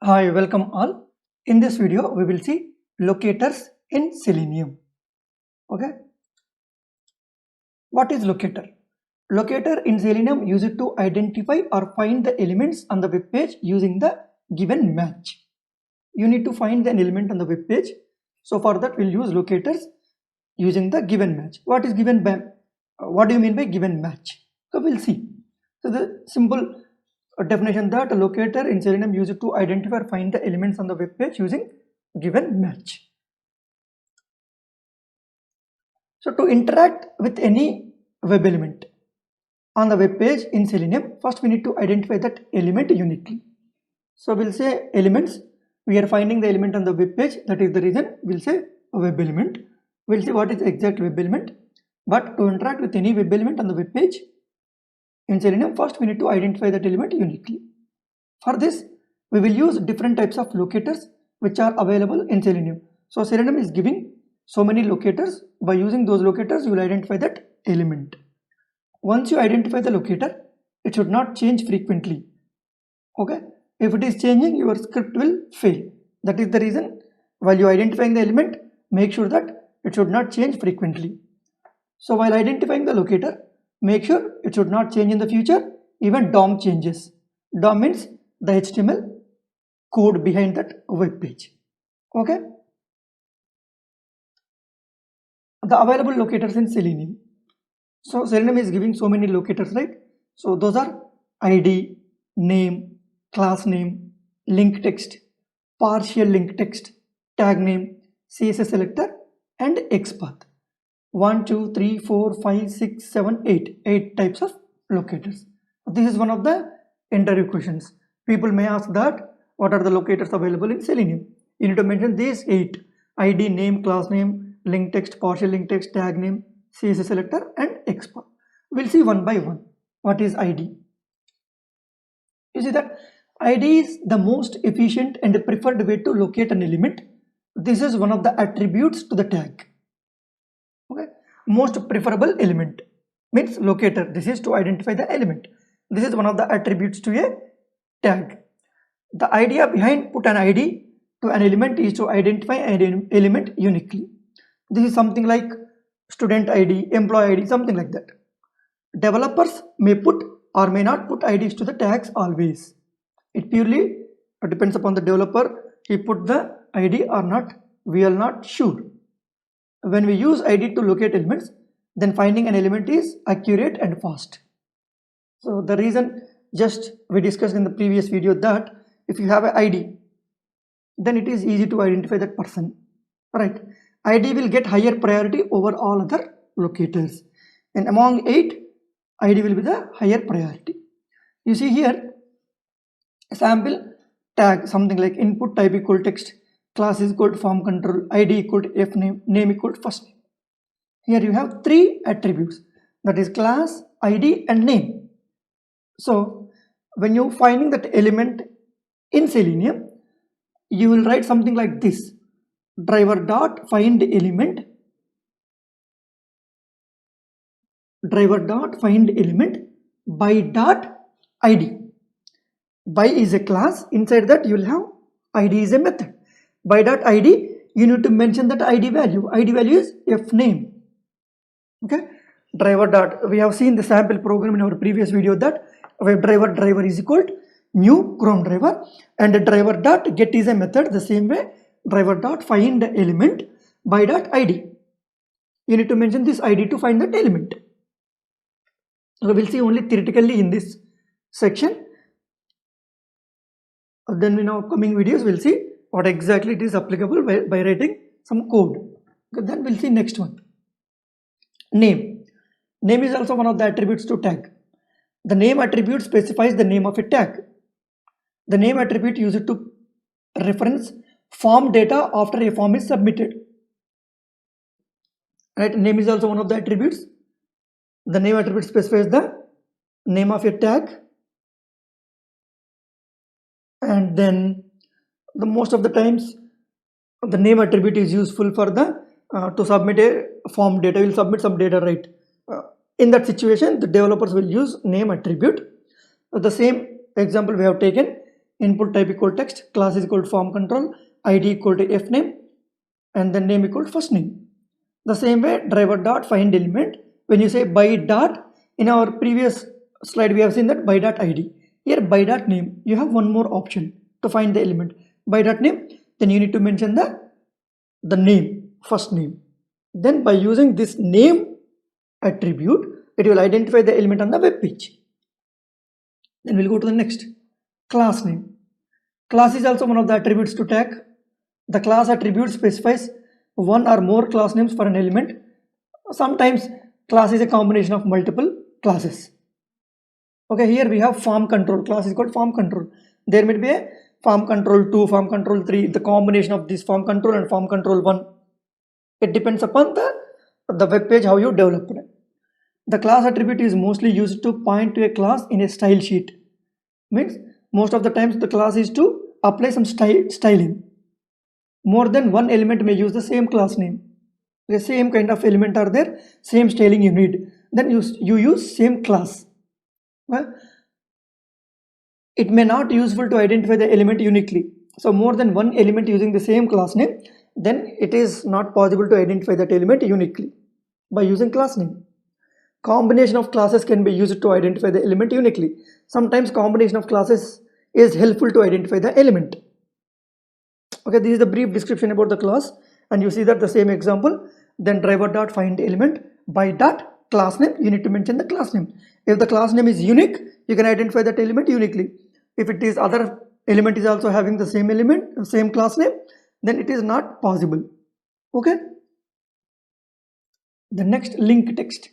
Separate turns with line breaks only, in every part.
Hi, welcome all. In this video, we will see locators in Selenium. Okay. What is locator? Locator in Selenium used to identify or find the elements on the web page using the given match. You need to find an element on the web page. So for that, we'll use locators using the given match. What is given match? What do you mean by given match? So we'll see. So the simple definition that a locator in Selenium used to identify or find the elements on the web page using given match. So to interact with any web element on the web page in Selenium, first we need to identify that element uniquely. So we'll say elements. We are finding the element on the web page. That is the reason we'll say a web element. We'll see what is the exact web element. But to interact with any web element on the web page in Selenium, first we need to identify that element uniquely. For this, we will use different types of locators which are available in Selenium. So Selenium is giving so many locators. By using those locators, you will identify that element. Once you identify the locator, it should not change frequently. Okay? If it is changing, your script will fail. That is the reason while you are identifying the element, make sure that it should not change frequently. So while identifying the locator, make sure it should not change in the future, even DOM changes. DOM means the HTML code behind that web page. Okay? The available locators in Selenium. So Selenium is giving so many locators, right? So those are ID, name, class name, link text, partial link text, tag name, CSS selector, and XPath. 1, 2, 3, 4, 5, 6, 7, 8. 8 types of locators. This is one of the interview questions. People may ask that what are the locators available in Selenium? You need to mention these 8. ID, name, class name, link text, partial link text, tag name, CSS selector, and XPath. We'll see one by one. What is ID? You see that ID is the most efficient and preferred way to locate an element. This is one of the attributes to the tag. Okay, most preferable element means locator. This is to identify the element. This is one of the attributes to a tag. The idea behind put an ID to an element is to identify an element uniquely. This is something like student ID, employee ID, something like that. Developers may put or may not put IDs to the tags always. It purely depends upon the developer. He put the ID or not, we are not sure. When we use ID to locate elements, then finding an element is accurate and fast. So the reason just we discussed in the previous video that if you have an ID, then it is easy to identify that person, right? ID will get higher priority over all other locators, and among 8, ID will be the higher priority. You see here, sample tag something like input type equal text, class is equal to form control, ID equal to f name, name equal to first name. Here you have 3 attributes, that is class, ID, and name. So when you finding that element in Selenium, you will write something like this: driver dot find element, driver dot find element by dot ID. By is a class, inside that you will have ID is a method. By dot ID, you need to mention that ID value. ID value is f name. Okay, driver dot, we have seen the sample program in our previous video that web driver is equal to new Chrome driver, and the driver dot get is a method. The same way, driver dot find element by dot ID. You need to mention this ID to find that element. So we'll see only theoretically in this section. Then in our upcoming videos, we'll see what exactly it is applicable by writing some code. Okay, then we'll see next one. Name. Name is also one of the attributes to tag. The name attribute specifies the name of a tag. The name attribute used to reference form data after a form is submitted. Right? Name is also one of the attributes. The name attribute specifies the name of a tag. And then the most of the times the name attribute is useful for the to submit a form data. Will submit some data, right? In that situation, the developers will use name attribute. The same example we have taken. input type equal text, class is equal to form control, id equal to f name, and then name equal to first name. The same way driver dot find element, when you say by dot, in our previous slide we have seen that by dot id. Here by dot name, you have one more option to find the element. By dot name, then you need to mention the name, first name. Then by using this name attribute, it will identify the element on the web page. Then we'll go to the next, class name. Class is also one of the attributes to tag. The class attribute specifies one or more class names for an element. Sometimes class is a combination of multiple classes. Okay, here we have form control. Class is called form control. There may be a form control 2, form control 3, the combination of this form control and form control 1. It depends upon the web page how you developed it. The class attribute is mostly used to point to a class in a style sheet. Means most of the times the class is to apply some styling. More than one element may use the same class name. The same kind of element are there, same styling you need. Then you use same class. Well, it may not useful to identify the element uniquely. So more than one element using the same class name, then it is not possible to identify that element uniquely by using class name. Combination of classes can be used to identify the element uniquely. Sometimes combination of classes is helpful to identify the element. Okay, this is the brief description about the class, and you see that the same example. Then driver dot find element by dot class name, you need to mention the class name. If the class name is unique, you can identify that element uniquely. If it is other element is also having the same element, same class name, then it is not possible. Okay. The next, link text.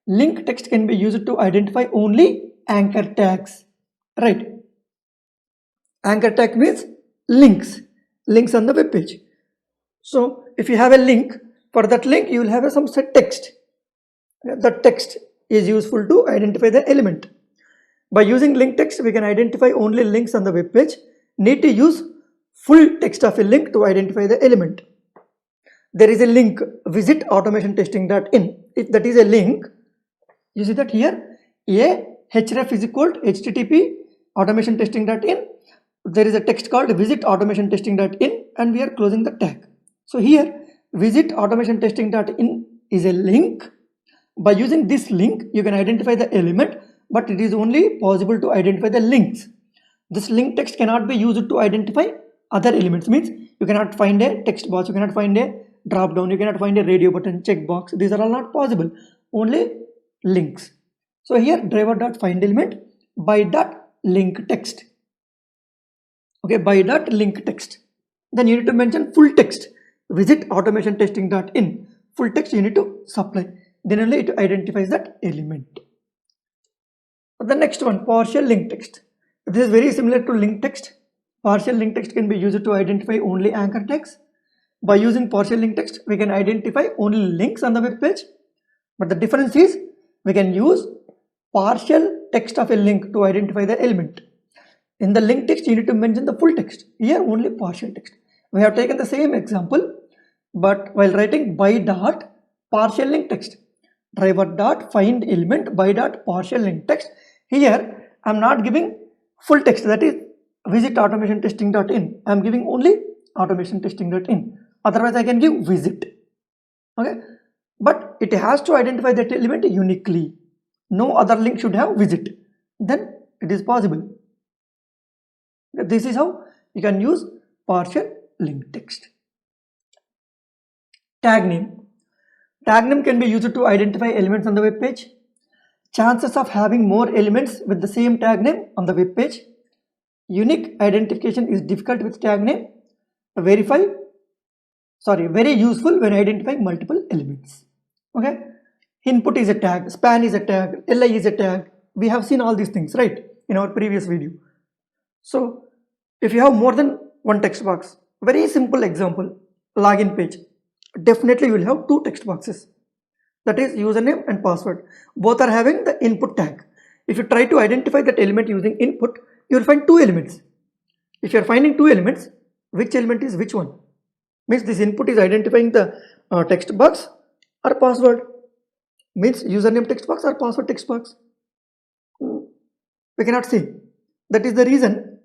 Link text can be used to identify only anchor tags, right? Anchor tag means links on the web page. So if you have a link, for that link you will have some set text. The text is useful to identify the element. By using link text, we can identify only links on the web page. Need to use full text of a link to identify the element. There is a link, visit automation-testing.in. If that is a link, you see that here a href is equal to http automation-testing.in. There is a text called visit automation-testing.in, and we are closing the tag. So here visit automation-testing.in is a link. By using this link, you can identify the element, but it is only possible to identify the links. This link text cannot be used to identify other elements. Means you cannot find a text box, you cannot find a drop down, you cannot find a radio button, checkbox. These are all not possible. Only links. So here driver dot find element by dot link text. Okay, by dot link text. Then you need to mention full text. Visit automation-testing.in. Full text you need to supply. Then only it identifies that element. The next one, partial link text. This is very similar to link text. Partial link text can be used to identify only anchor tags. By using partial link text, we can identify only links on the web page. But the difference is we can use partial text of a link to identify the element. In the link text, you need to mention the full text. Here only partial text. We have taken the same example, but while writing by dot partial link text, driver dot find element by dot partial link text. Here I am not giving full text, that is visit automation-testing.in. I am giving only automation-testing.in. Otherwise I can give visit. Okay, but it has to identify that element uniquely. No other link should have visit. Then it is possible. This is how you can use partial link text. Tag name. Tag name can be used to identify elements on the web page. Chances of having more elements with the same tag name on the web page. Unique identification is difficult with tag name. Very useful when identifying multiple elements. Okay. Input is a tag, span is a tag, li is a tag. We have seen all these things, right, in our previous video. So if you have more than one text box, very simple example, login page, definitely you will have two text boxes, that is username and password. Both are having the input tag. If you try to identify that element using input, you will find two elements. If you are finding two elements, which element is which one? Means this input is identifying the text box or password. Means username text box or password text box. We cannot see. That is the reason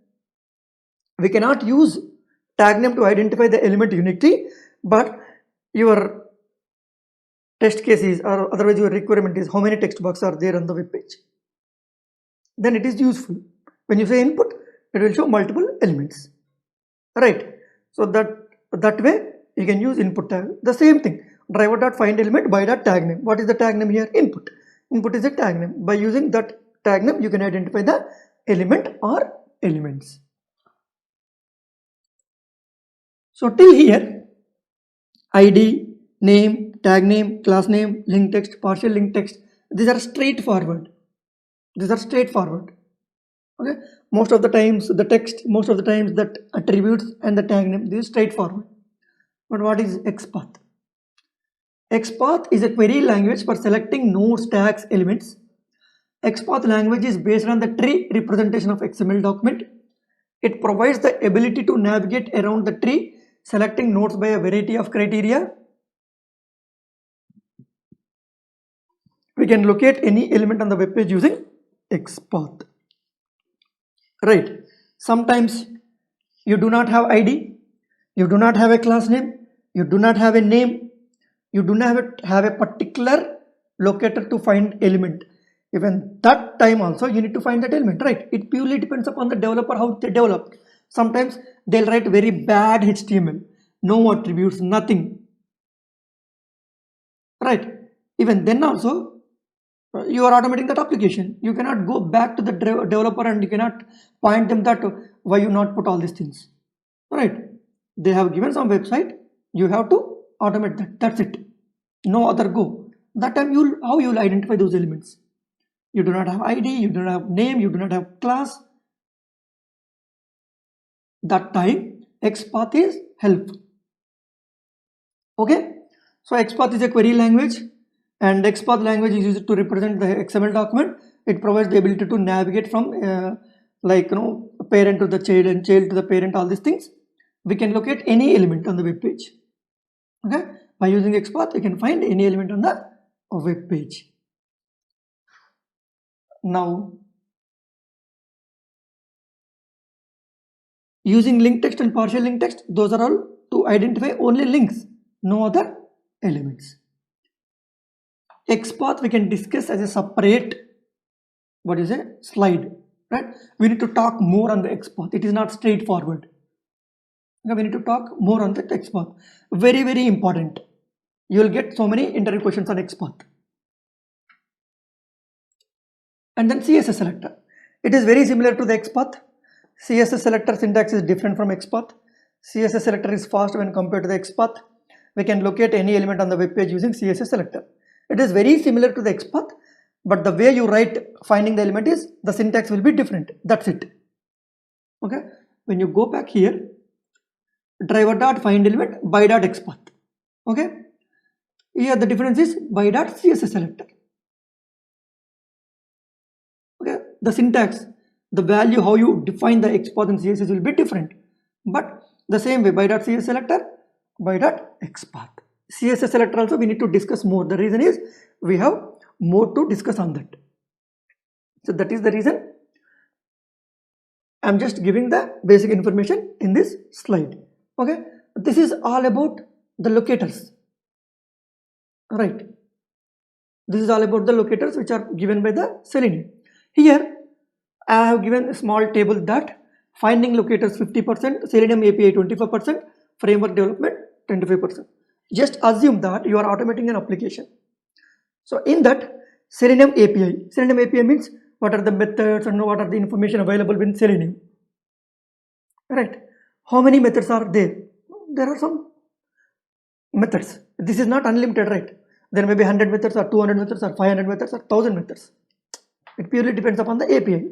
We cannot use tag name to identify the element uniquely, but your test case is, or otherwise your requirement is, how many text boxes are there on the web page. Then it is useful. When you say input, it will show multiple elements, right? So that way you can use input tag. The same thing, driver.find element by that tag name. What is the tag name here? Input. Input is a tag name. By using that tag name, you can identify the element or elements. So till here, ID, name, tag name, class name, link text, partial link text, these are straightforward. These are straightforward. Okay, most of the times the text, most of the times that attributes and the tag name, this is straightforward. But what is XPath? XPath is a query language for selecting nodes, tags, elements. XPath language is based on the tree representation of XML document. It provides the ability to navigate around the tree, selecting nodes by a variety of criteria. We can locate any element on the web page using XPath. Right. Sometimes you do not have ID, you do not have a class name, you do not have a name, you do not have a particular locator to find element. Even that time also you need to find that element, right? It purely depends upon the developer, how they develop. Sometimes they'll write very bad HTML, no attributes, nothing, right? Even then also you are automating that application. You cannot go back to the developer and you cannot point them that why you not put all these things, right? They have given some website, you have to automate that. That's it. No other go. That time how you will identify those elements? You do not have ID, you do not have name, you do not have class. That time XPath is help. Okay, so XPath is a query language, and XPath language is used to represent the XML document. It provides the ability to navigate from parent to the child and child to the parent, all these things. We can locate any element on the web page. Okay, by using XPath you can find any element on the web page. Now using link text and partial link text, those are all to identify only links, no other elements. XPath we can discuss as a separate slide, right? We need to talk more on the XPath. It is not straightforward. Okay, we need to talk more on the XPath. Very, very important. You will get so many interview questions on XPath. And then CSS selector. It is very similar to the XPath. CSS selector syntax is different from XPath. CSS selector is fast when compared to the XPath. We can locate any element on the web page using CSS selector. It is very similar to the XPath, but the way you write finding the element is, the syntax will be different. That's it. Okay. When you go back here, driver.find element by.xpath. Okay. Here the difference is by.css selector. Okay. The syntax, the value, how you define the XPath and CSS will be different, but the same way, by.css selector, by.xpath. CSS selector also we need to discuss more. The reason is we have more to discuss on that. So that is the reason I'm just giving the basic information in this slide. Okay, this is all about the locators, right? This is all about the locators which are given by the Selenium. Here I have given a small table that finding locators 50%, Selenium API 25%, framework development 25%. Just assume that you are automating an application. So in that Selenium API means what are the methods and what are the information available with Selenium, right? How many methods are there? There are some methods. This is not unlimited, right? There may be 100 methods or 200 methods or 500 methods or 1000 methods. It purely depends upon the API.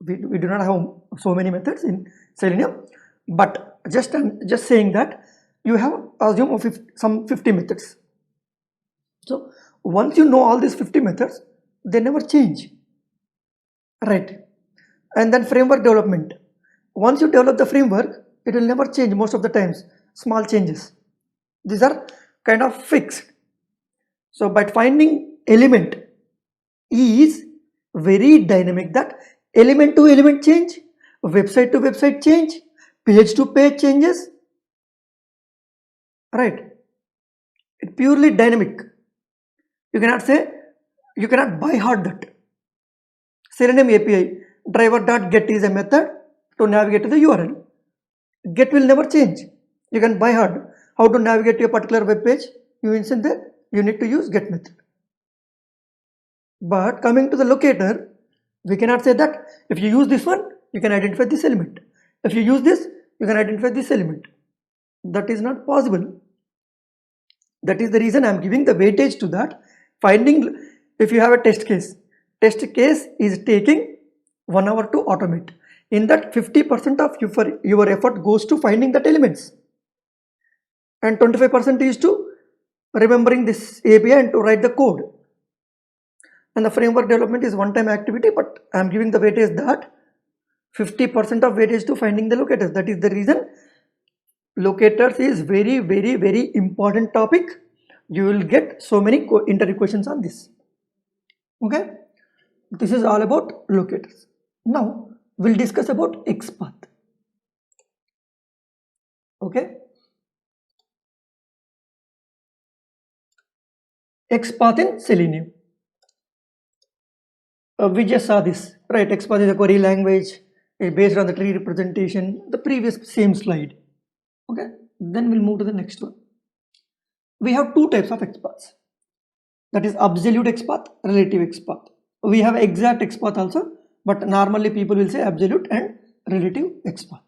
We do not have so many methods in Selenium, but just saying that you have assume of some 50 methods. So once you know all these 50 methods, they never change, right? And then framework development. Once you develop the framework, it will never change most of the times. Small changes. These are kind of fixed. So by finding element is very dynamic, that element to element change, website to website change, page to page changes, right? It's purely dynamic. You cannot say, you cannot by heart that. Selenium API driver.get is a method to navigate to the URL. Get will never change. You can by heart how to navigate to a particular web page. You insert there, you need to use get method. But coming to the locator, we cannot say that if you use this one, you can identify this element. If you use this, you can identify this element. That is not possible. That is the reason I am giving the weightage to that. Finding, if you have a test case is taking 1 hour to automate. In that 50% of your effort goes to finding that elements. And 25% is to remembering this API and to write the code. And the framework development is one-time activity, but I am giving the weightage that 50% of weightage to finding the locators. That is the reason locators is very, very, very important topic. You will get so many interview questions on this. Okay, this is all about locators. Now we'll discuss about XPath. Okay, XPath in Selenium. We just saw this, right? XPath is a query language based on the tree representation, the previous same slide. Okay, then we'll move to the next one. We have two types of XPaths, that is absolute XPath, relative XPath. We have exact XPath also, but normally people will say absolute and relative XPath.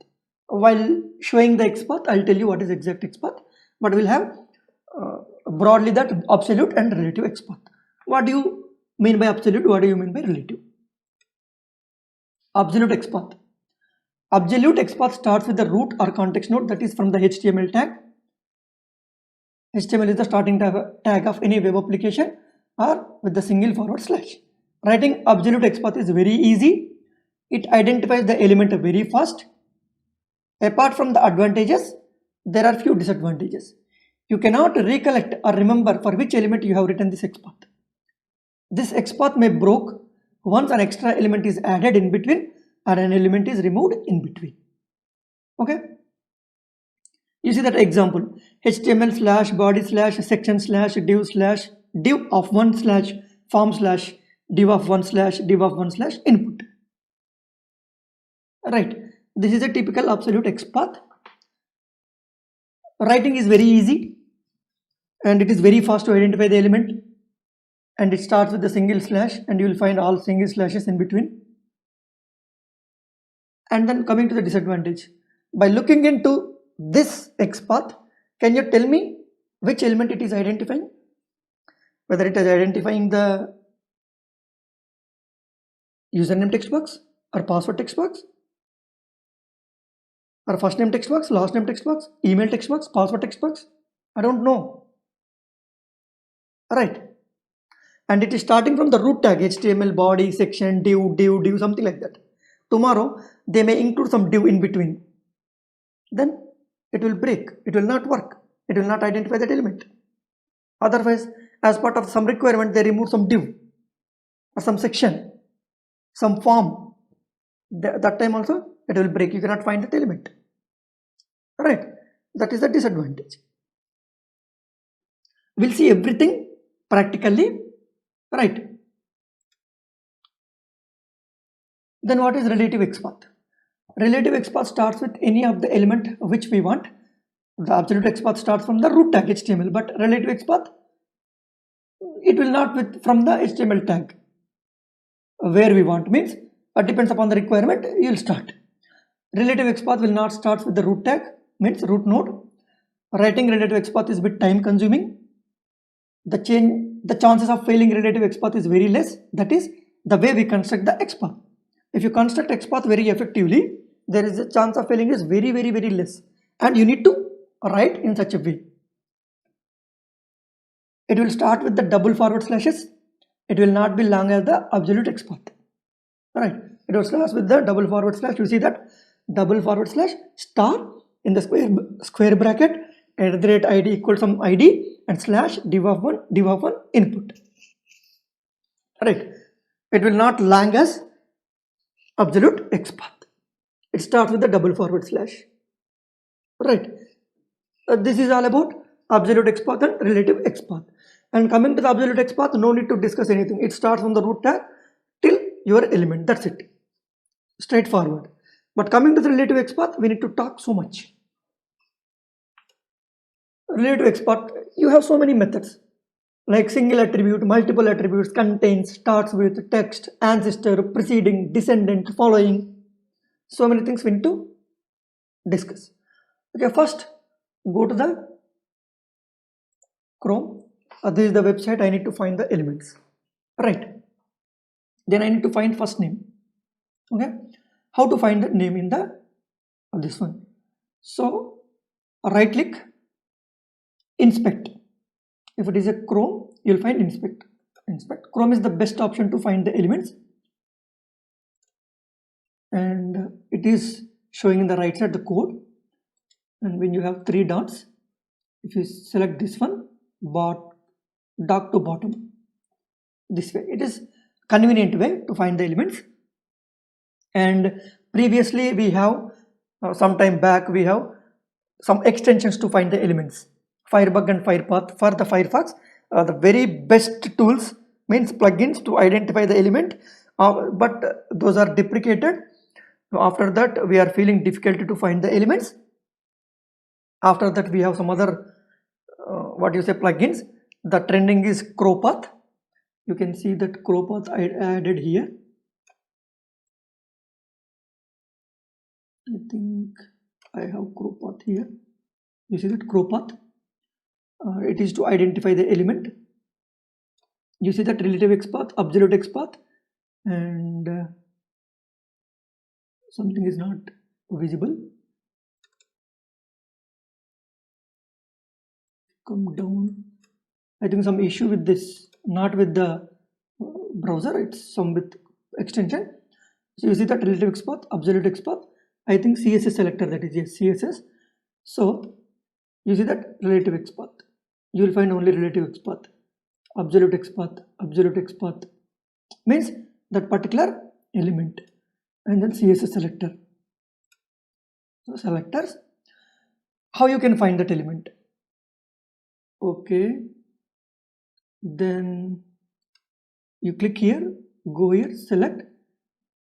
While showing the XPath, I'll tell you what is exact XPath, but we'll have broadly that absolute and relative XPath. What do you mean by absolute? What do you mean by relative? Absolute XPath. Absolute XPath starts with the root or context node, that is from the HTML tag. HTML is the starting tag of any web application, or with the single forward slash. Writing absolute XPath is very easy. It identifies the element very fast. Apart from the advantages, there are few disadvantages. You cannot recollect or remember for which element you have written this XPath. This XPath may broke once an extra element is added in between or an element is removed in between. Okay, you see that example, HTML slash body slash section slash div of 1 slash form slash div of 1 slash div of 1 slash input. Right, this is a typical absolute XPath. Writing is very easy and it is very fast to identify the element, and it starts with the single slash and you will find all single slashes in between. And then coming to the disadvantage, by looking into this XPath, can you tell me which element it is identifying? Whether it is identifying the username text box or password text box, or first name text box, last name text box, email text box, password text box? I don't know. Right. And it is starting from the root tag, HTML body, section, div, something like that. Tomorrow they may include some div in between. Then it will break. It will not work. It will not identify that element. Otherwise, as part of some requirement, they remove some div or some section, some form. That time also it will break. You cannot find that element. Right. That is the disadvantage. We'll see everything practically. Right. Then what is relative XPath? Relative XPath starts with any of the element which we want. The absolute XPath starts from the root tag HTML, but relative XPath, it will not with from the HTML tag where we want, means it depends upon the requirement you will start. Relative XPath will not start with the root tag, means root node. Writing relative XPath is a bit time consuming. The chances of failing relative XPath is very less. That is the way we construct the XPath. If you construct XPath very effectively, there is a chance of failing is very, very, very less. And you need to write in such a way. It will start with the double forward slashes. It will not be long as the absolute XPath. Right. It will start with the double forward slash. You see that double forward slash star in the square bracket @id equals some id and slash div of 1 input. Right. It will not long as absolute XPath. it starts with the double forward slash, right? This is all about absolute XPath and relative XPath. And coming to the absolute XPath, no need to discuss anything. It starts from the root tag till your element. That's it. Straightforward. But coming to the relative XPath, we need to talk so much. Relative XPath, you have so many methods like single attribute, multiple attributes, contains, starts with, text, ancestor, preceding, descendant, following. So many things we need to discuss. Okay, first go to the Chrome. This is the website. I need to find the elements, right? Then I need to find first name. Okay, how to find the name in the this one? So right click, inspect. If it is a Chrome, you'll find inspect. Chrome is the best option to find the elements, and it is showing in the right side the code. And when you have 3 dots, if you select this one, dark to bottom, this way, it is convenient way to find the elements. And previously we have some time back we have some extensions to find the elements, Firebug and Firepath. For the Firefox, the very best tools means plugins to identify the element, but those are deprecated. After that we are feeling difficulty to find the elements. After that we have some other plugins. The trending is Crowpath. You can see that Crowpath I added here. I think I have Crowpath here. You see that Crowpath, it is to identify the element. You see that relative XPath, absolute XPath, and something is not visible. Come down. I think some issue with this, not with the browser, it's some with extension. So you see that relative XPath, absolute XPath. I think CSS selector, that is, yes, CSS. So you see that relative XPath. You will find only relative XPath. Absolute XPath means that particular element, and then CSS selector. So selectors, how you can find that element? Okay, then you click here, go here, select,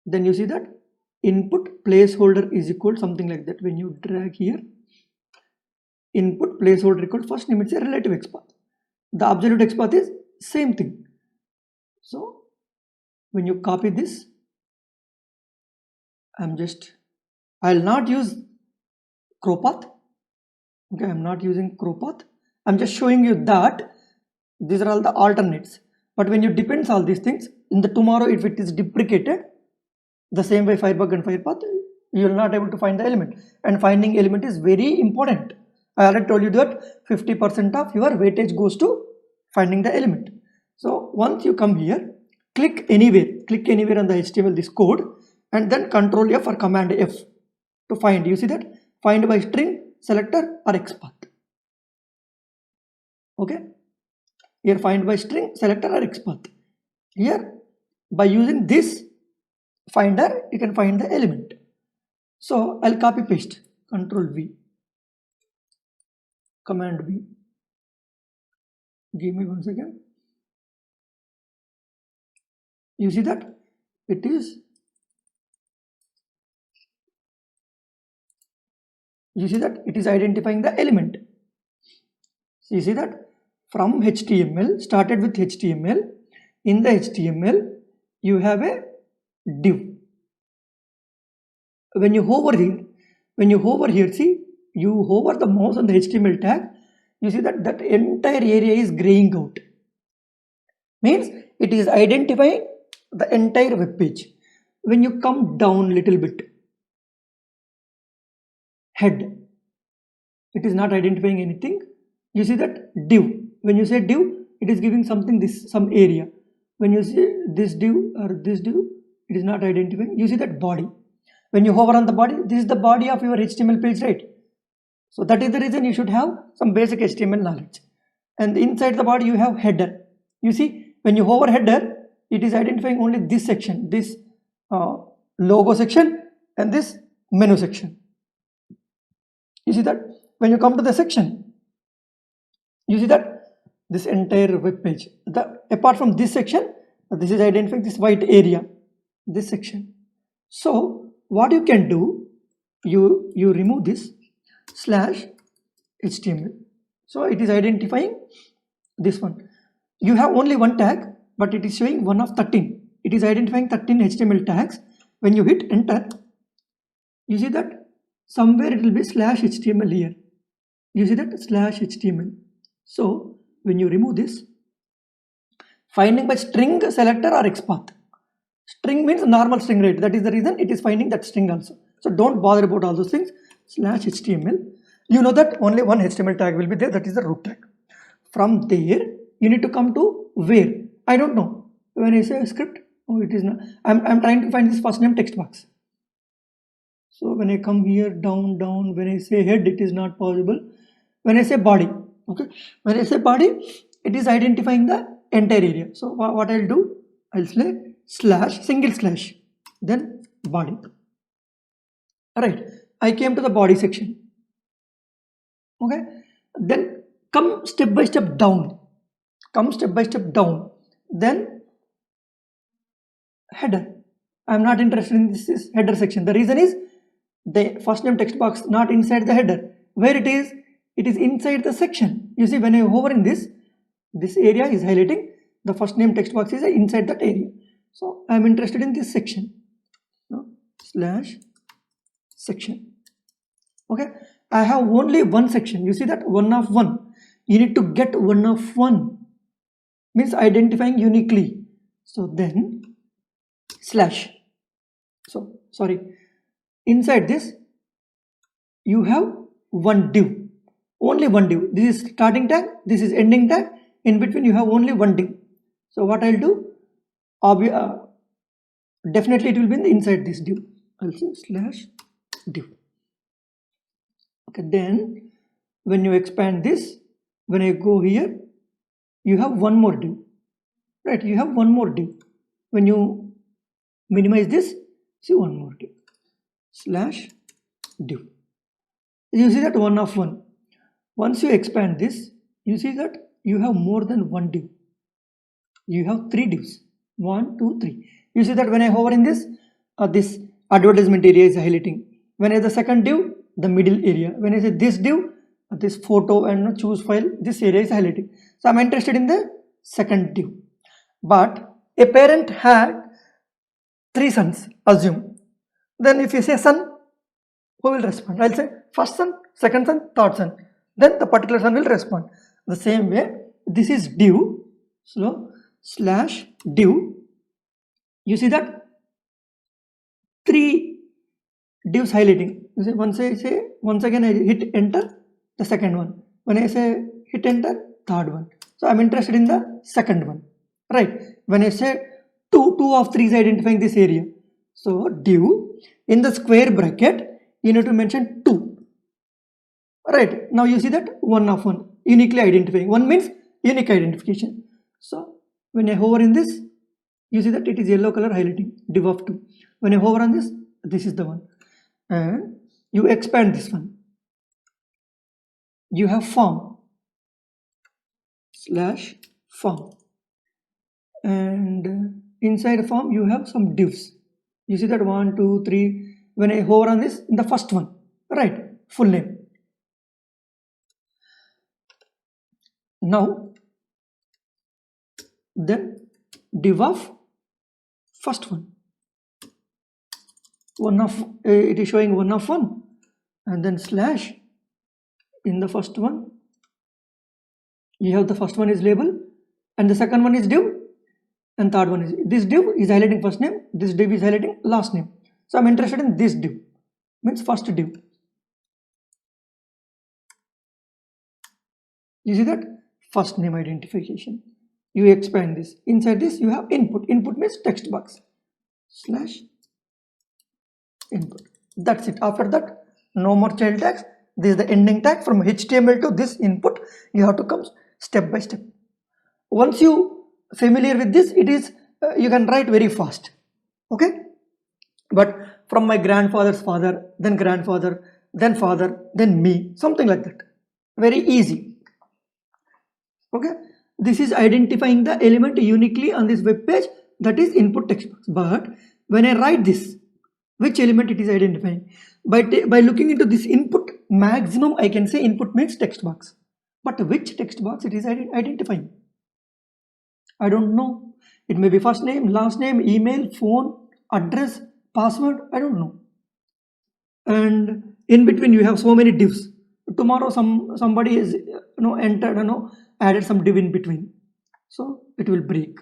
then you see that input placeholder is equal something like that. When you drag here, input placeholder equal first name, it's a relative XPath. The absolute XPath is same thing. So when you copy this, I'll not use Crowpath. Okay, I'm not using Crowpath. I'm just showing you that these are all the alternates. But when you depends all these things, in the tomorrow if it is deprecated, the same way Firebug and Firepath, you will not able to find the element. And finding element is very important. I already told you that 50% of your weightage goes to finding the element. So once you come here, click anywhere on the HTML, this code, and then Control F or Command F to find. You see that? Find by string, selector, or XPath. Okay, here find by string, selector, or XPath. Here by using this finder you can find the element. So I'll copy paste, Control V, Command V. Give me 1 second. You see that it is, identifying the element. So you see that from HTML, started with HTML. In the HTML you have a div. When you hover here, see, you hover the mouse on the HTML tag, you see that that entire area is graying out. Means it is identifying the entire web page. When you come down little bit, head, it is not identifying anything. You see that div. When you say div, it is giving something, some area. When you say this div or this div, it is not identifying. You see that body. When you hover on the body, this is the body of your HTML page, right? So that is the reason you should have some basic HTML knowledge. And inside the body you have header. You see, when you hover header, it is identifying only this section, this logo section, and this menu section. You see that when you come to the section, you see that this entire web page, apart from this section, this is identifying this white area, this section. So what you can do, you remove this /HTML. So it is identifying this one. You have only one tag, but it is showing one of 13. It is identifying 13 HTML tags. When you hit enter, you see that somewhere it will be /HTML here. You see that /HTML. So when you remove this, finding by string selector or XPath. String means normal string rate. That is the reason it is finding that string also. So don't bother about all those things. /HTML. You know that only one HTML tag will be there. That is the root tag. From there, you need to come to where. I don't know. When I say script, oh, it is not. I'm trying to find this first name text box. So when I come here down, when I say head, it is not possible. When I say body, okay. When I say body, it is identifying the entire area. So what I'll do, I'll say single slash, then body. Alright, I came to the body section. Okay, then come step by step down. Then header. I'm not interested in this header section. The reason is the first name text box not inside the header. Where it is inside the section. You see, when I hover in this area is highlighting. The first name text box is inside that area. So I'm interested in this section. No, /section. Okay, I have only one section. You see that one of one. You need to get one of one. Means identifying uniquely. So then /. So sorry. Inside this, you have one div. Only one div. This is starting tag. This is ending tag. In between, you have only one div. So what I'll do? Definitely it will be inside this div. I'll say /div. Okay, then when you expand this, when I go here, you have one more div. Right, you have one more div. When you minimize this, see one more div. /div. You see that one of one. Once you expand this, you see that you have more than one div. You have 3 divs. 1, 2, 3. You see that when I hover in this, this advertisement area is highlighting. When I say the second div, the middle area. When I say this div, this photo and choose file, this area is highlighting. So I'm interested in the second div. But a parent had 3 sons, assume. Then if you say son, who will respond? I'll say first son, second son, third son. Then the particular son will respond. The same way, this is div, so /div. You see that 3 divs highlighting. You see, once again I hit enter, the second one. When I say hit enter, third one. So I'm interested in the second one. Right. When I say 2 of 3 is identifying this area. So div, in the square bracket, you need to mention 2. Right. Now you see that one of one, uniquely identifying. One means unique identification. So when I hover in this, you see that it is yellow color highlighting, div of 2. When I hover on this, this is the one. And you expand this one. You have form /form. And inside form, you have some divs. You see that 1, 2, 3. When I hover on this, in the first one, right, full name. Now, then div of first one. It is showing 1 of 1, and then / in the first one. You have the first one is label, and the second one is div, and third one is this div is highlighting first name. This div is highlighting last name. So I'm interested in this div, means first div. You see that first name identification. You expand this. Inside this, you have input. Input means text box /input. That's it. After that, no more child tags. This is the ending tag. From HTML to this input, you have to come step by step. Once you familiar with this, it is you can write very fast. Okay, but from my grandfather's father, then grandfather, then father, then me, something like that. Very easy. Okay, this is identifying the element uniquely on this web page, that is input text box. But when I write this, which element it is identifying? By looking into this input, maximum I can say input means text box. But which text box it is identifying? I don't know. It may be first name, last name, email, phone, address, password, I don't know. And in between you have so many divs. Tomorrow somebody is entered, added some div in between, so it will break.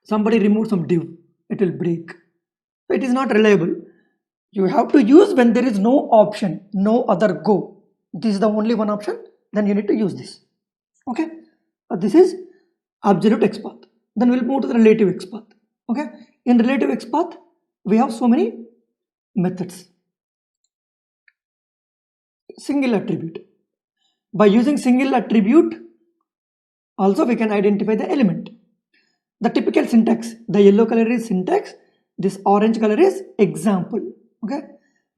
Somebody removed some div, it will break. So it is not reliable. You have to use when there is no option, no other go. This is the only one option, then you need to use this. Okay, this is absolute XPath. Then we'll move to the relative XPath. Okay, in relative XPath we have so many methods. Single attribute. By using single attribute, also we can identify the element. The typical syntax, the yellow color is syntax, this orange color is example. Okay,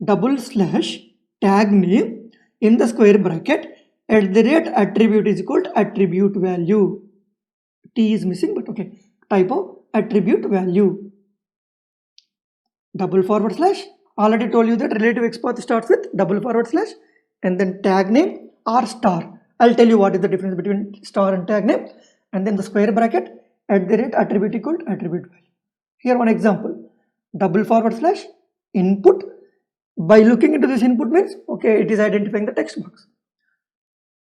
/ tag name in the square bracket @attribute is equal to attribute value. T is missing, but okay, typo, attribute value. / already told you that relative XPath starts with / and then tag name or star. I'll tell you what is the difference between star and tag name, and then the square bracket @attribute equal to attribute value. Here one example, / input. By looking into this input means, okay, it is identifying the text box.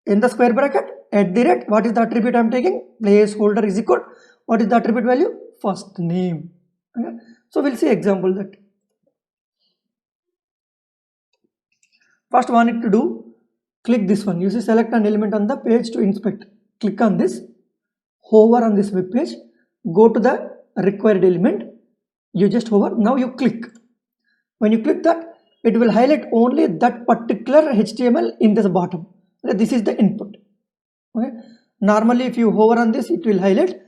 In the square bracket @ what is the attribute I'm taking? Placeholder is equal, what is the attribute value? First name. Okay, so we'll see example that. First one need to do, click this one. You see, select an element on the page to inspect. Click on this, hover on this web page, go to the required element. You just hover, now you click. When you click that, it will highlight only that particular HTML in this bottom. This is the input. Okay, normally if you hover on this, it will highlight.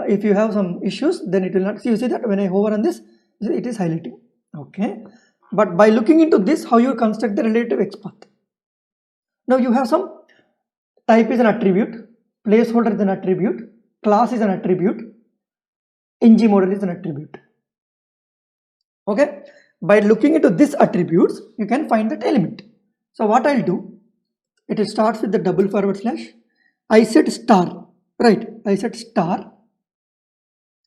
If you have some issues, then it will not. You see that when I hover on this, it is highlighting. Okay, but by looking into this, how you construct the relative XPath. Now you have some type is an attribute, placeholder is an attribute, class is an attribute, ng model is an attribute. Okay, by looking into these attributes, you can find that element. So what I'll do, it starts with the / I said star, right? I said star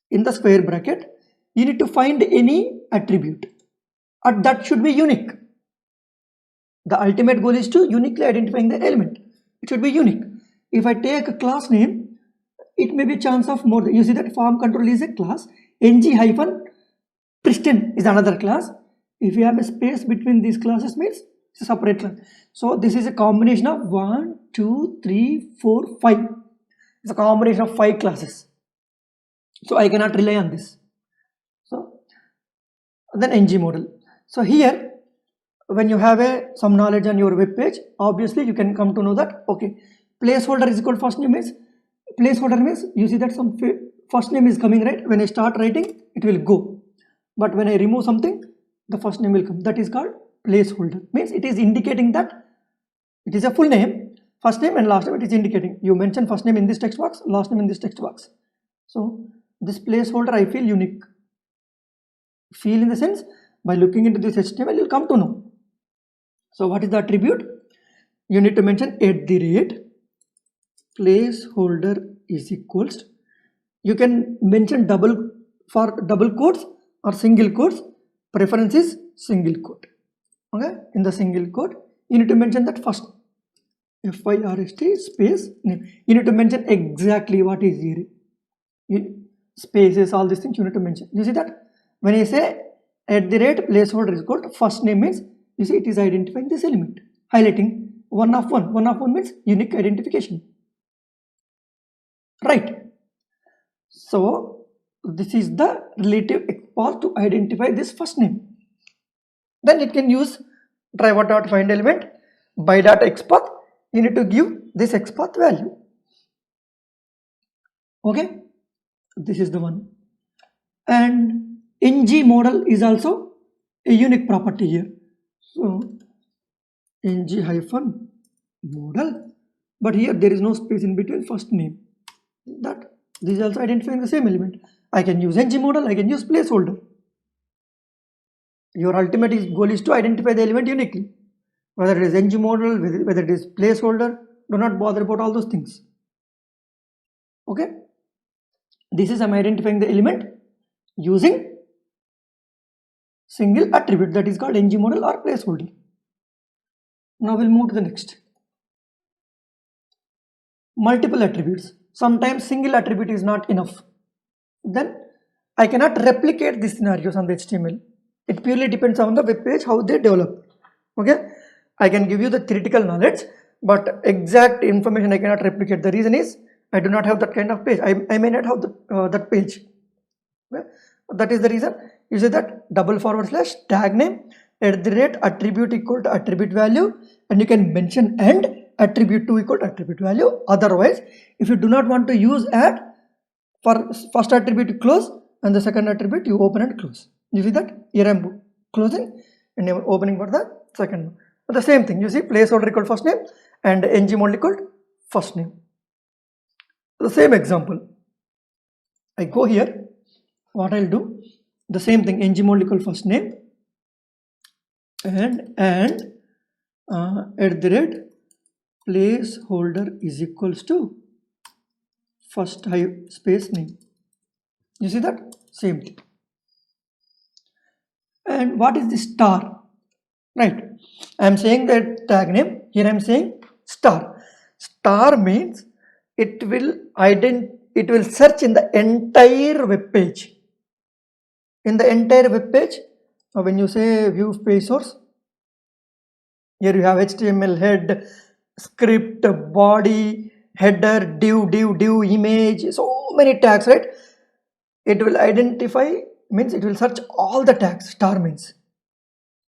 in the square bracket. You need to find any attribute, and that should be unique. The ultimate goal is to uniquely identifying the element. It should be unique. If I take a class name, it may be a chance of more. You see that form control is a class. ng-Pristin is another class. If you have a space between these classes, means it's a separate class. So this is a combination of 1, 2, 3, 4, 5. It's a combination of 5 classes. So I cannot rely on this. So then ng model. So here, when you have some knowledge on your web page, obviously you can come to know that, okay, placeholder is equal to first name is, placeholder means you see that some first name is coming, right? When I start writing, it will go. But when I remove something, the first name will come. That is called placeholder. Means it is indicating that it is a full name, first name and last name. It is indicating you mention first name in this text box, last name in this text box. So this placeholder I feel unique. Feel in the sense, by looking into this HTML, you'll come to know. So what is the attribute? You need to mention @placeholder is equals. You can mention double quotes or single quotes. Preference is single quote. Okay, in the single quote, you need to mention that first first space name. You need to mention exactly what is here. Spaces, all these things you need to mention. You see that when I say @placeholder is equal to first name means, you see it is identifying this element, highlighting one of one. One of one means unique identification, right? So this is the relative XPath to identify this first name. Then it can use driver.find element by .xpath. You need to give this XPath value. Okay, this is the one. And ng model is also a unique property here. So ng-model, but here there is no space in between first name. That this is also identifying the same element. I can use ng-model, I can use placeholder. Your ultimate goal is to identify the element uniquely. Whether it is ng-model, whether it is placeholder, do not bother about all those things. Okay? This is I'm identifying the element using single attribute, that is called ng-model or placeholder. Now we'll move to the next. Multiple attributes. Sometimes single attribute is not enough. Then I cannot replicate these scenarios on the HTML. It purely depends on the web page, how they develop. Okay? I can give you the theoretical knowledge, but exact information I cannot replicate. The reason is I do not have that kind of page. I may not have that page. Okay? That is the reason. You say that / tag name @attribute equal to attribute value, and you can mention and attribute 2 equal to attribute value. Otherwise, if you do not want to use add, for first attribute you close and the second attribute you open and close. You see that here I am closing and I am opening for the second one. But the same thing, you see placeholder equal first name and ng-model equal first name. The same example, I go here, what I'll do, the same thing, ng-model equal first name and @placeholder is equals to first space name. You see that? Same thing. And what is the star? Right. I am saying that tag name. Here I am saying star. Star means it will search in the entire web page. In the entire web page, when you say view page source, here you have HTML head, script, body, header, div, image, so many tags, right? It will identify, means it will search all the tags. Star means,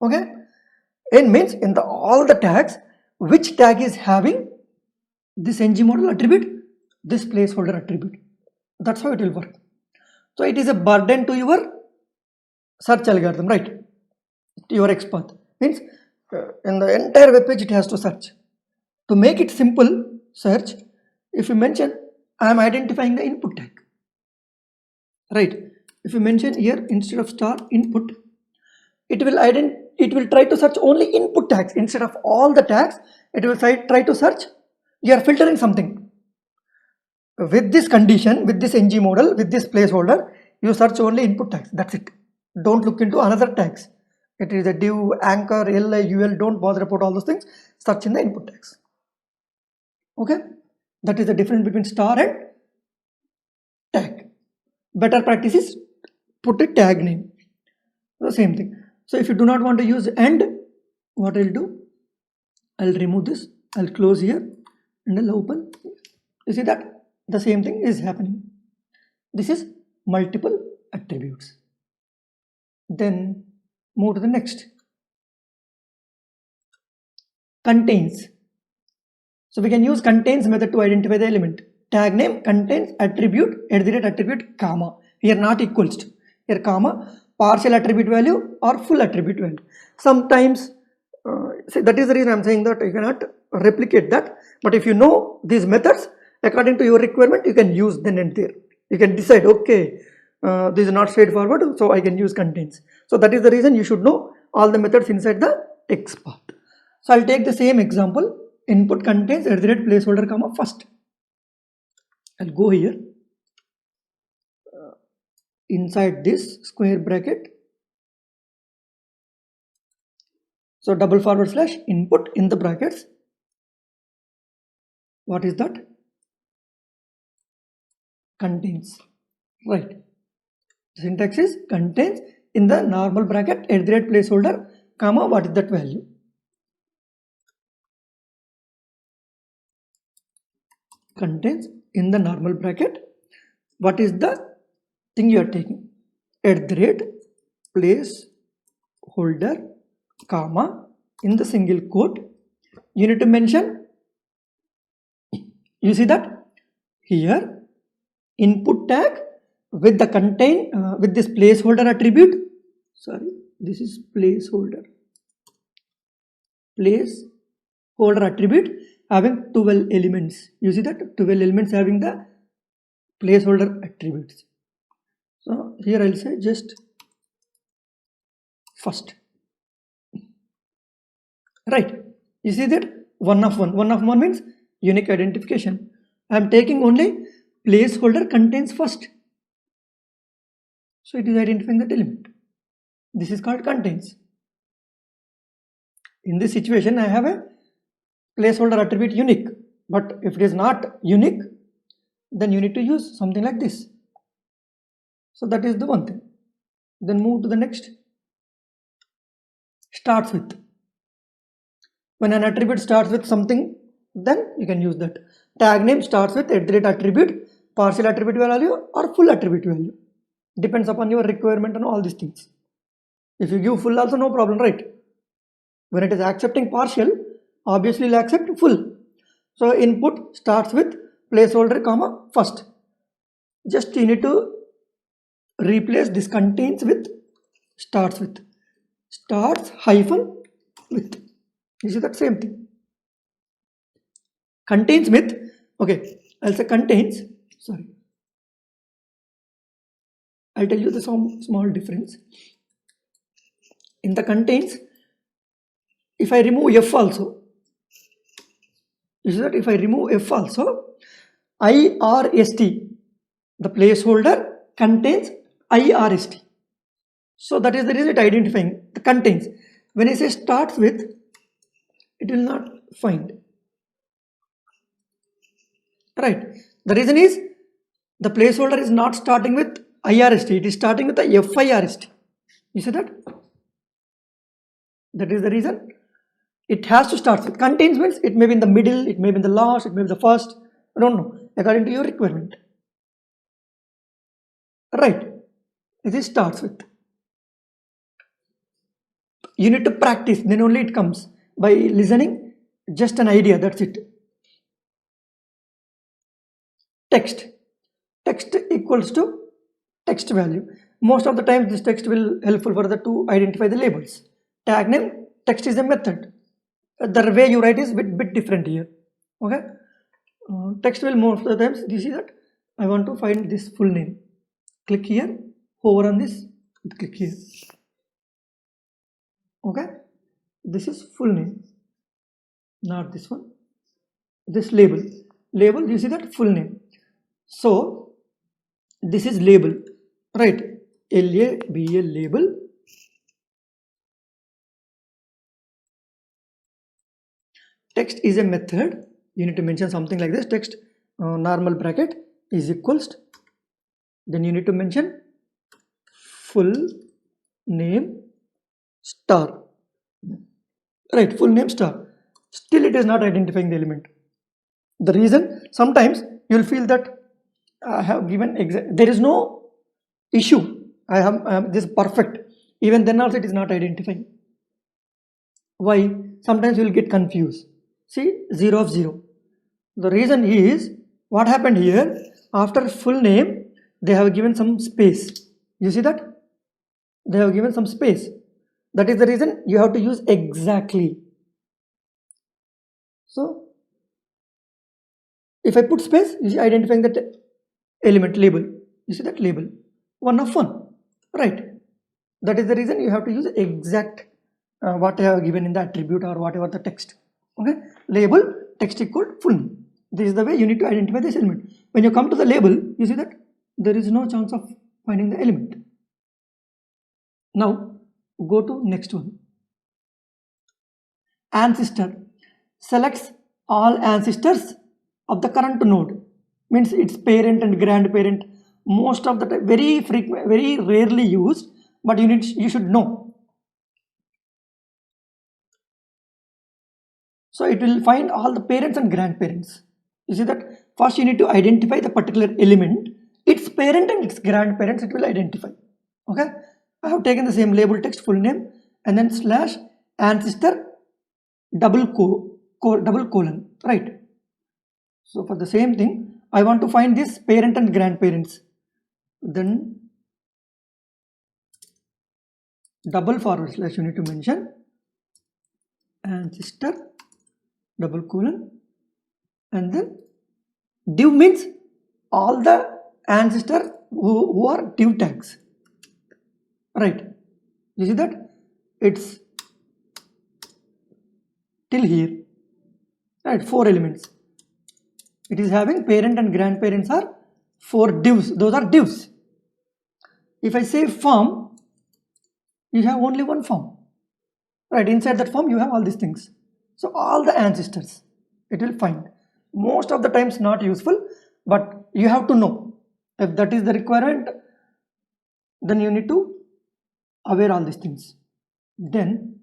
okay? It means in all the tags, which tag is having this ng-model attribute, this placeholder attribute. That's how it will work. So it is a burden to your search algorithm, right? Your XPath means in the entire web page it has to search. To make it simple search, if you mention I am identifying the input tag, right? If you mention here instead of star input, it will try to search only input tags instead of all the tags. It will try to search. You are filtering something with this condition, with this ng-model, with this placeholder. You search only input tags. That's it. Don't look into another tags. It is a div, anchor, li, ul. Don't bother about all those things. Search in the input tags. Okay, that is the difference between star and tag. Better practice is put a tag name. The same thing. So if you do not want to use and, what I'll do, I'll remove this, I'll close here and I'll open. You see that the same thing is happening. This is multiple attributes. Then move to the next. Contains. So we can use contains method to identify the element. Tag name contains attribute @attribute comma. Here not equals to. Here comma, partial attribute value or full attribute value. Sometimes, see, that is the reason I am saying that you cannot replicate that. But if you know these methods, according to your requirement, you can use then and there. You can decide, okay, this is not straightforward, so I can use contains. So that is the reason you should know all the methods inside the XPath. So I'll take the same example. Input contains @placeholder comma first. I'll go here. Inside this square bracket. So / input in the brackets. What is that? Contains. Right. The syntax is contains in the normal bracket @placeholder comma what is that value. Contains in the normal bracket what is the thing you are taking, @placeholder comma in the single quote. You need to mention, you see that here input tag with the with this placeholder attribute, sorry, this is placeholder attribute having 12 elements. You see that 12 elements having the placeholder attributes. So here I'll say just first, right? You see that one of one means unique identification. I am taking only placeholder contains first, so it is identifying that element. This is called contains. In this situation, I have a placeholder attribute unique, but if it is not unique, then you need to use something like this. So that is the one thing. Then move to the next. Starts with. When an attribute starts with something, then you can use that. Tag name starts with @attribute, partial attribute value or full attribute value. Depends upon your requirement and all these things. If you give full also no problem, right? When it is accepting partial, obviously it will accept full. So input starts with placeholder comma first. Just you need to replace this contains with starts with. Starts hyphen with. You see that same thing. Contains with, okay, I'll say contains, sorry. I'll tell you the small difference. In the contains, if I remove F also, you see that if I remove F also, IRST, the placeholder contains IRST. So that is the reason it identifying the contains. When I say starts with, it will not find. Right. The reason is the placeholder is not starting with IRST, it is starting with the FIRST. You see that? That is the reason. It has to start with. Contains means it may be in the middle, it may be in the last, it may be the first. I don't know, according to your requirement. Right. This starts with. You need to practice, then only it comes. By listening, just an idea, that's it. Text. Text equals to text value. Most of the time this text will helpful for the to identify the labels. Tag name, text is a method. The way you write is bit different here. Okay. Text will most of the times, you see that I want to find this full name. Click here, hover on this, click here. Okay. This is full name, not this one. This label, you see that full name. So this is label, right? LABL label. Text is a method. You need to mention something like this. Text normal bracket is equals. Then you need to mention full name star. Right, full name star. Still it is not identifying the element. The reason, sometimes you will feel that I have given there is no issue. I have this perfect. Even then also it is not identifying. Why? Sometimes you will get confused. See, 0 of 0. The reason is what happened here. After full name, they have given some space. You see that? They have given some space. That is the reason you have to use exactly. So, if I put space, you see identifying that element label. You see that label? 1 of 1. Right. That is the reason you have to use exact what I have given in the attribute or whatever the text. Okay. Label text equal full name. This is the way you need to identify this element. When you come to the label, you see that there is no chance of finding the element. Now go to next one. Ancestor selects all ancestors of the current node. Means its parent and grandparent. Most of the time, very frequent, very rarely used, but you should know. So it will find all the parents and grandparents. You see that first you need to identify the particular element, its parent and its grandparents it will identify. Okay. I have taken the same label text full name and then slash ancestor double colon, right? So for the same thing, I want to find this parent and grandparents. Then double forward slash, you need to mention ancestor double colon, and then div means all the ancestor who are div tags, right? You see that it's till here, right? 4 elements. It is having parent and grandparents are 4 divs. Those are divs. If I say form, you have only one form, right? Inside that form you have all these things. So all the ancestors it will find. Most of the times not useful, but you have to know if that is the requirement, then you need to aware all these things. Then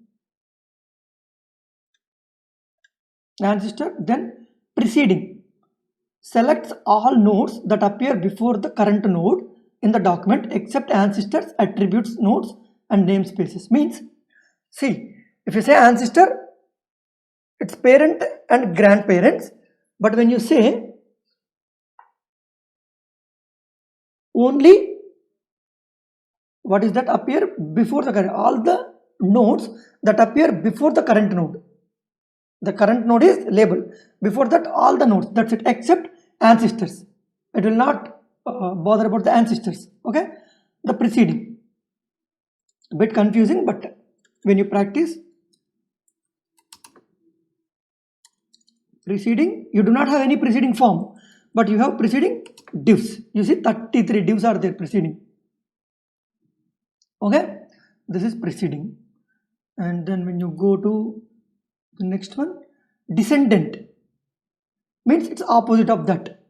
ancestor, then preceding selects all nodes that appear before the current node in the document except ancestors, attributes, nodes and namespaces. Means, see, if you say ancestor, it's parent and grandparents, but when you say only what is that appear before the current, all the nodes that appear before the current node. The current node is labeled. Before that, all the nodes, that's it, except ancestors. It will not bother about the ancestors. Okay, the preceding, a bit confusing, but when you practice preceding, you do not have any preceding form, but you have preceding divs. You see 33 divs are there preceding. Okay, this is preceding. And then when you go to the next one, descendant means it's opposite of that.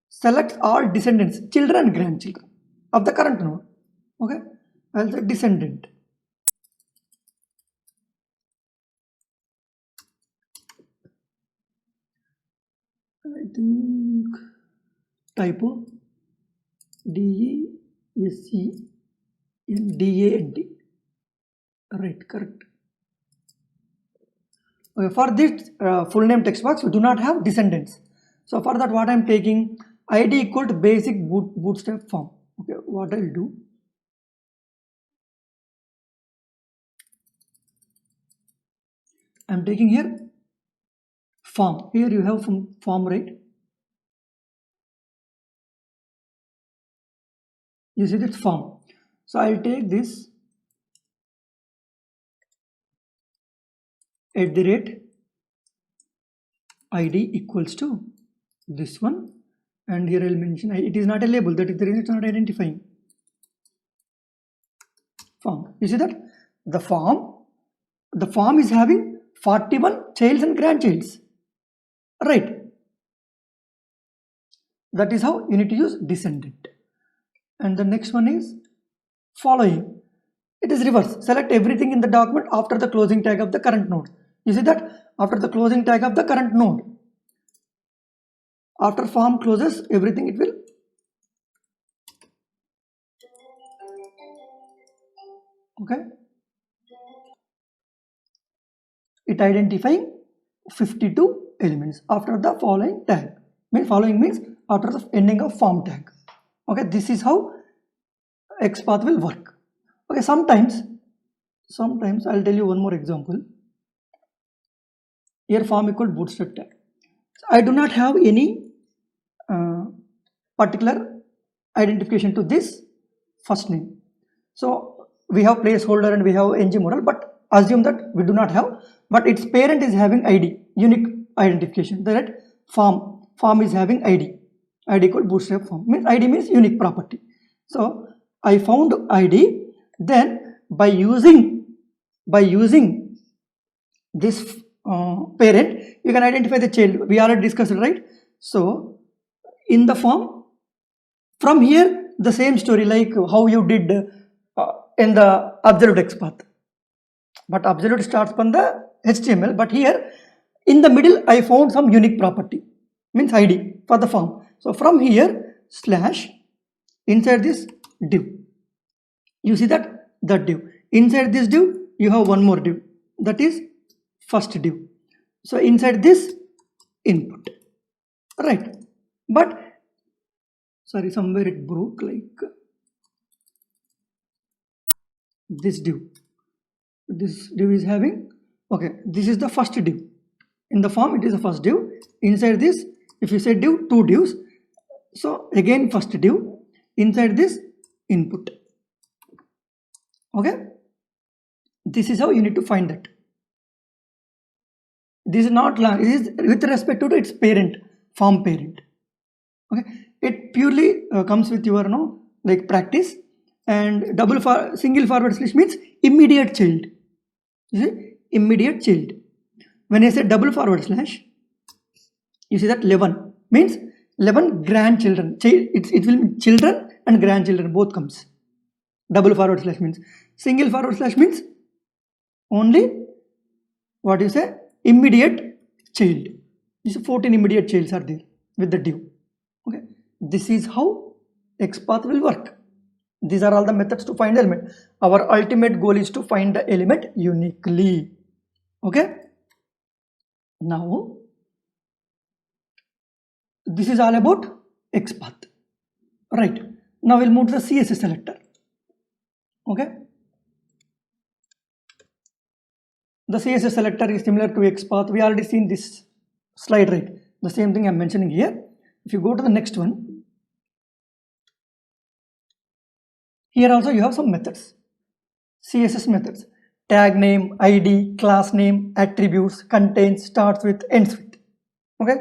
Selects all descendants, children and grandchildren of the current node. Okay, I'll say descendant. I think typo DESCENDANT. Right, correct. Okay, for this full name text box, we do not have descendants. So for that, what I'm taking ID equal to basic bootstrap form. Okay, what I'll do, I'm taking here form. Here you have some form, right? You see this form. So I'll take this @ ID equals to this one, and here I'll mention it is not a label, that is the reason it's not identifying form. You see that the form is having 41 childs and grandchilds, right? That is how you need to use descendant. And the next one is following. It is reverse. Select everything in the document after the closing tag of the current node. You see that after the closing tag of the current node, after form closes, everything it will. Okay, it identifying 52 elements after the following tag. Following means after the ending of form tag. Okay, this is how XPath will work. Okay, sometimes I'll tell you one more example. Here form equal bootstrap tag. So I do not have any particular identification to this first name. So we have placeholder and we have ng model, but assume that we do not have, but its parent is having ID, unique identification. That form is having ID equal bootstrap form. ID means unique property. So I found ID. Then by using this parent, you can identify the child. We already discussed it, right? So in the form, from here the same story like how you did in the absolute XPath, but absolute starts from the HTML, but here in the middle I found some unique property, means ID for the form. So from here slash inside this div, you see that div, inside this div you have one more div, that is first div. So inside this input, right? But sorry, somewhere it broke, like this div. This div is having, okay, this is the first div. In the form, it is the first div. Inside this, if you say div, two divs. So again, first div. Inside this, input. Okay. This is how you need to find that. This is not long. It is with respect to its parent, form parent. Okay. It purely comes with your like practice. And single forward slash means immediate child. You see, immediate child. When I say double forward slash, you see that 11 means 11 grandchildren. It will be children and grandchildren both comes. Double forward slash means. Single forward slash means only what you say, immediate child. These 14 immediate childs are there with the div. Okay, this is how XPath will work. These are all the methods to find the element. Our ultimate goal is to find the element uniquely. Okay. Now, this is all about XPath. Right. Now we'll move to the CSS selector. Okay. The CSS selector is similar to XPath. We already seen this slide, right? The same thing I'm mentioning here. If you go to the next one, here also you have some methods. CSS methods. Tag name, ID, class name, attributes, contains, starts with, ends with. Okay.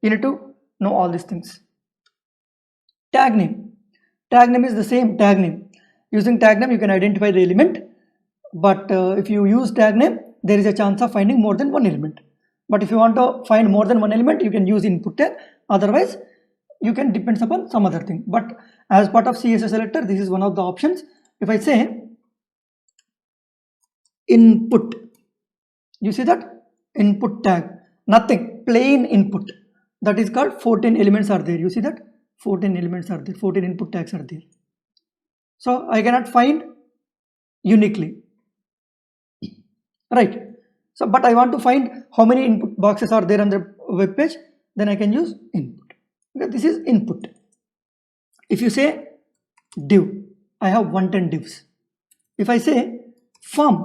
You need to know all these things. Tag name. Tag name is the same tag name. Using tag name, you can identify the element. But if you use tag name, there is a chance of finding more than one element. But if you want to find more than one element, you can use input tag. Otherwise, you can depend upon some other thing. But as part of CSS selector, this is one of the options. If I say input, you see that input tag, nothing, plain input. That is called 14 elements are there. You see that 14 elements are there, 14 input tags are there. So I cannot find uniquely. Right. So, but I want to find how many input boxes are there on the web page, then I can use input. Okay, this is input. If you say div, I have 110 divs. If I say form,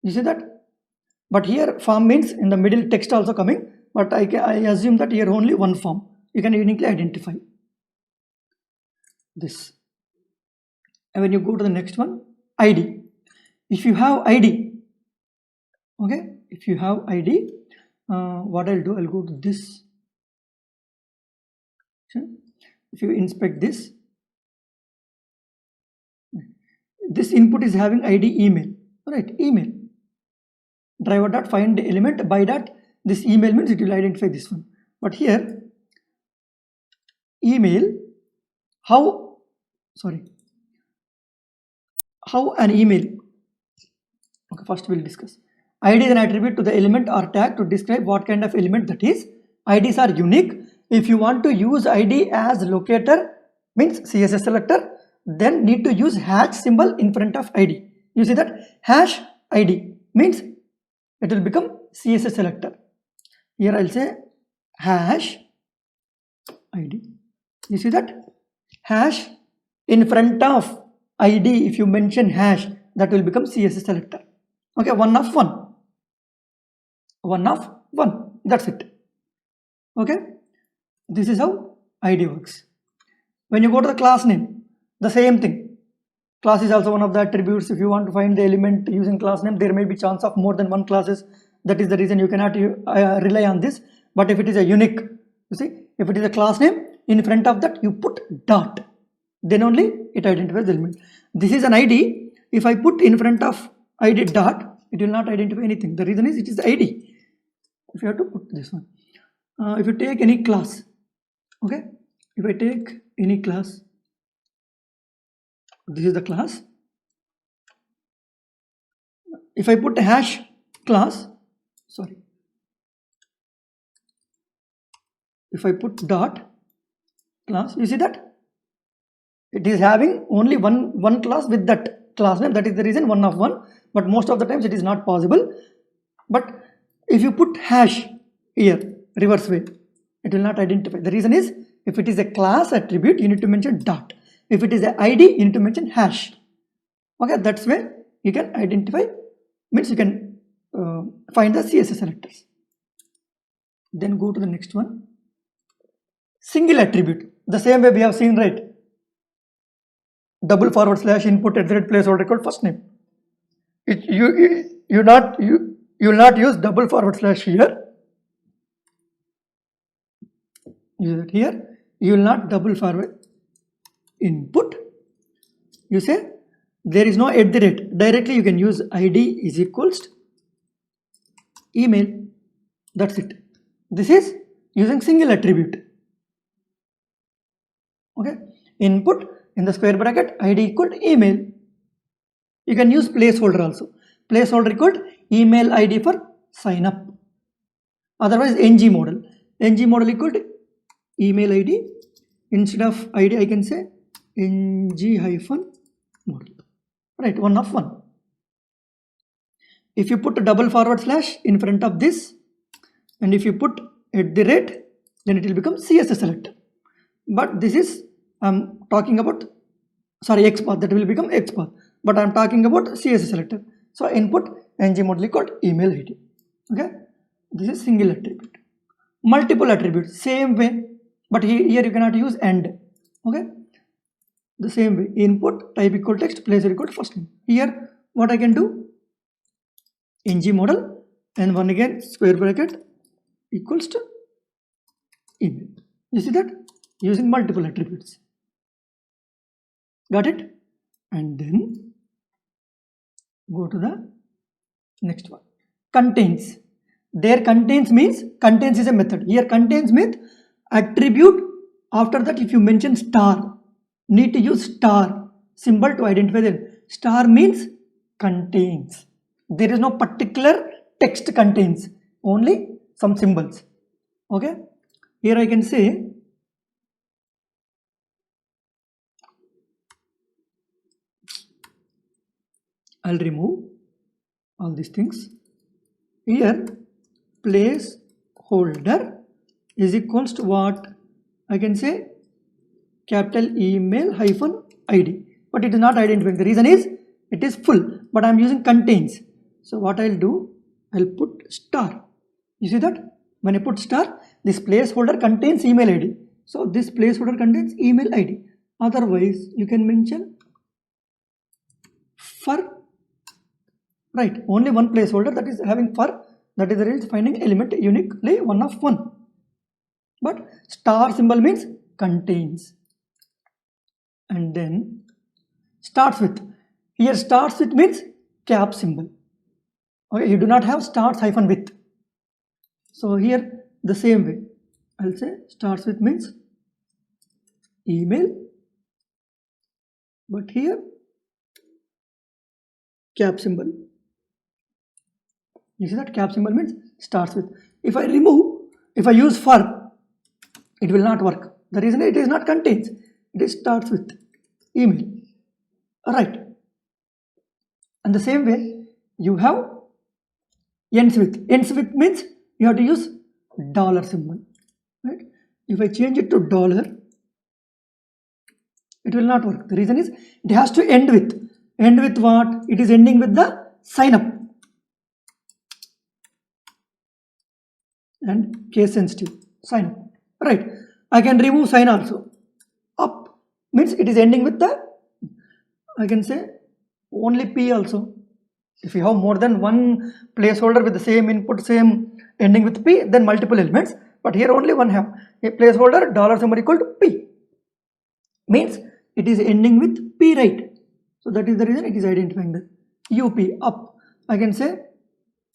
you see that? But here form means in the middle text also coming, but I assume that here only one form. You can uniquely identify this. And when you go to the next one, ID. If you have ID, okay, if you have ID, what I'll do, I'll go to this. If you inspect this, this input is having ID email, right? Email. Driver dot find the element by dot this email means it will identify this one. But here, email, how an email. Okay, first we'll discuss. ID is an attribute to the element or tag to describe what kind of element that is. IDs are unique. If you want to use ID as locator, means CSS selector, then need to use hash symbol in front of ID. You see that hash ID means it will become CSS selector. Here I'll say hash ID. You see that hash in front of ID. If you mention hash, that will become CSS selector. Okay, one of one. That's it. Okay, this is how ID works. When you go to the class name, the same thing. Class is also one of the attributes. If you want to find the element using class name, there may be chance of more than one classes. That is the reason you cannot rely on this. But if it is a unique, you see, if it is a class name, in front of that you put dot, then only it identifies the element. This is an ID. If I put in front of ID dot, it will not identify anything. The reason is it is the ID. If you have to put this one, if you take any class, okay, if I take any class, this is the class. If I put a hash class, if I put dot class, you see that it is having only one class with that class name. That is the reason one of one, but most of the times it is not possible. But if you put hash here, reverse way, it will not identify. The reason is if it is a class attribute, you need to mention dot. If it is an ID, you need to mention hash. Okay, that's where you can identify, means you can find the CSS selectors. Then go to the next one, single attribute. The same way we have seen, right? Double forward slash input at the rate placeholder equal first name. You will not use double forward slash here. Use it here. You will not double forward input. You say there is no at the rate. Directly you can use ID is equals to email. That's it. This is using single attribute. Okay. Input in the square bracket ID equal to email. You can use placeholder also. Placeholder equal to email ID for sign up. Otherwise ng model. ng model equal to email ID. Instead of ID I can say ng hyphen model. Right, one of one. If you put a double forward slash in front of this, and if you put at the rate, then it will become CSS selector. But this is I'm talking about, sorry, XPath, that will become XPath. But I'm talking about CSS selector. So input ng model equal email ID. Okay, this is single attribute. Multiple attributes, same way, but here you cannot use and. Okay, the same way, input type equal text, placeholder equal first name. Here what I can do, ng model and one again square bracket equals to email. You see that? Using multiple attributes. Got it? And then go to the next one. Contains. There contains means, contains is a method. Here contains means attribute. After that if you mention star, need to use star symbol to identify them. Star means contains. There is no particular text contains, only some symbols. Okay, here I can say I'll remove all these things. Here placeholder is equals to what? I can say capital email hyphen ID, but it is not identifying. The reason is it is full, but I am using contains. So what I'll do, I'll put star. You see that? When I put star, this placeholder contains email ID. So this placeholder contains email ID. Otherwise, you can mention for, right, only one placeholder that is having for, that is the reason finding element uniquely one of one. But star symbol means contains. And then starts with. Here starts with means cap symbol. Okay, you do not have starts hyphen with. So here the same way, I'll say starts with means email, but here cap symbol. You see that cap symbol means starts with. If I remove, if I use for, it will not work. The reason it is not contains, it is starts with email. Alright. And the same way you have ends with. Ends with means you have to use dollar symbol. Right? If I change it to dollar, it will not work. The reason is it has to end with. End with what? It is ending with the sign up. And case sensitive sign up. Right. I can remove sign also. Up means it is ending with the, I can say only P also. If you have more than one placeholder with the same input, same ending with P, then multiple elements. But here only one have a placeholder dollar symbol equal to P. Means it is ending with P, right? So that is the reason it is identifying the UP up. I can say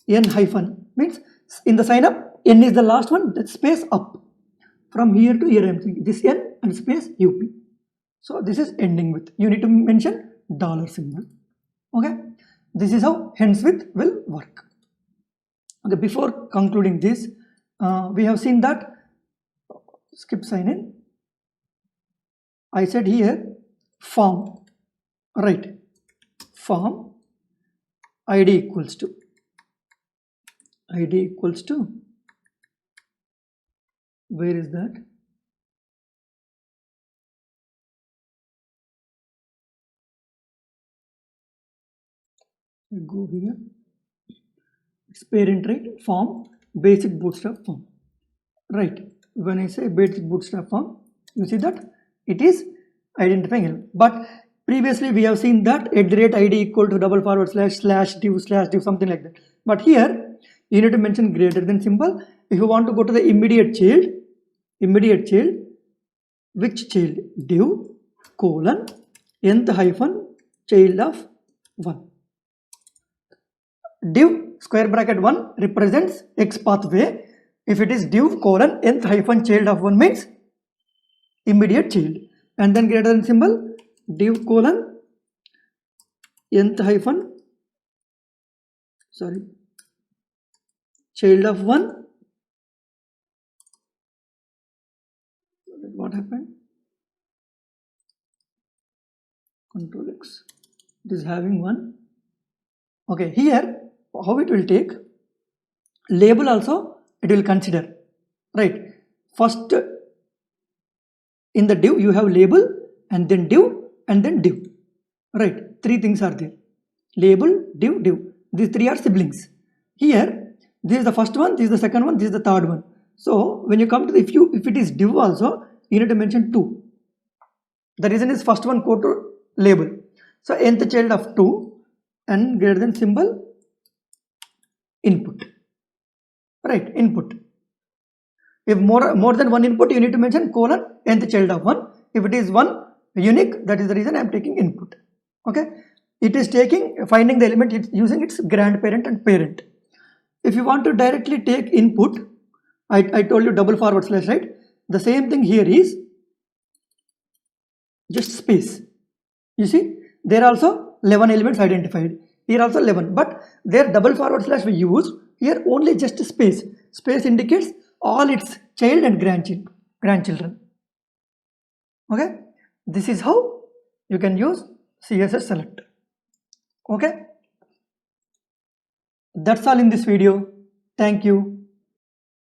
N hyphen means in the sign up, N is the last one, that space up. From here to here I am saying this N and space UP. So this is ending with. You need to mention dollar symbol. Okay. This is how hence with will work. Okay. Before concluding this, we have seen that skip sign in. I said here form, right? Form ID equals to where is that? We go here, it's parent, right? Form, basic bootstrap form, right? When I say basic bootstrap form, you see that it is identifying element. But previously we have seen that @id equal to //div/div, something like that. But here you need to mention greater than symbol. If you want to go to the immediate child, which child? Div colon nth hyphen child of 1. Div square bracket 1 represents X pathway. If it is div colon nth hyphen child of 1 means immediate child, and then greater than symbol div colon nth hyphen child of 1. What happened? Control X. It is having 1. Okay, here how it will take label also it will consider, right? First in the div you have label and then div, right? 3 things are there: label, div. These 3 are siblings. Here this is the first one, this is the second one, this is the third one. So when you come to the, if it is div also, you need to mention 2. The reason is first one go to label, so nth child of 2 and greater than symbol input, right? Input. If more than one input, you need to mention colon nth child of 1. If it is one unique, that is the reason I am taking input. Okay, it is finding the element, it's using its grandparent and parent. If you want to directly take input, I told you // right? The same thing here is just space. You see, there are also 11 elements identified. Here also 11, but there // we use. Here only just space. Space indicates all its child and grandchildren. Okay, this is how you can use CSS select. Okay, that's all in this video. Thank you.